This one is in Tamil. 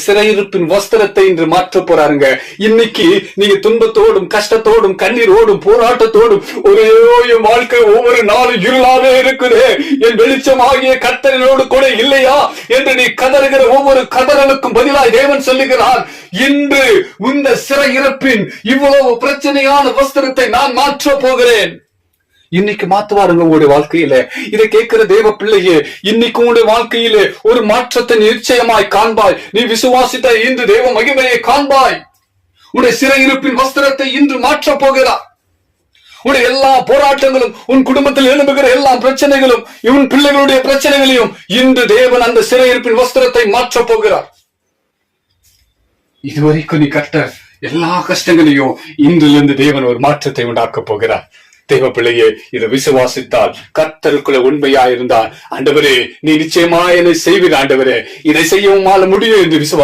சிறையிருப்பின் வஸ்திரத்தை இன்று மாற்ற போறாருங்க. இன்னைக்கு நீங்க துன்பத்தோடும் கஷ்டத்தோடும் கண்ணீரோடும் போராட்டத்தோடும் ஒரே என் வாழ்க்கை ஒவ்வொரு நாளும் இருளாவே இருக்குது, என் வெளிச்சமாகிய கர்த்தரோடு கூட இல்லையா என்று நீ கதறுகிற ஒவ்வொரு கதறலுக்கும் பதிலாய் தேவன் சொல்லுகிறார், இன்று இந்த சிறையிருப்பின் இவ்வளவு பிரச்சனையான வஸ்திரத்தை நான் மாற்ற போகிறேன். இன்னைக்கு மாத்துவாருங்க உங்களுடைய வாழ்க்கையில. இதை கேட்கிற தேவ பிள்ளையே, இன்னைக்கு உங்களுடைய வாழ்க்கையில ஒரு மாற்றத்தை நிச்சயமாய் காண்பாய். நீ விசுவாசித்த இன்று தேவ மகிமையை காண்பாய். உன்னுடைய சிறையிருப்பின் வஸ்திரத்தை இன்று மாற்ற போகிறார். உன்னுடைய எல்லா போராட்டங்களும், உன் குடும்பத்தில் எழும்புகிற எல்லா பிரச்சனைகளும், உன் பிள்ளைகளுடைய பிரச்சனைகளையும் இன்று தேவன் அந்த சிறையிருப்பின் வஸ்திரத்தை மாற்ற போகிறார். இதுவரைக்கும் நீ கட்ட எல்லா கஷ்டங்களையும் இன்றிலிருந்து தேவன் ஒரு மாற்றத்தை உண்டாக்க போகிறார். தேவ பிள்ளையே, இதை விசுவாசித்தால், கர்த்தருக்குள்ள உண்மையா இருந்தால், ஆண்டவரே நீ நிச்சயமா என்னை செய்வீர், ஆண்டவரே இதை செய்யவும் முடியும் என்று விசுவாசி.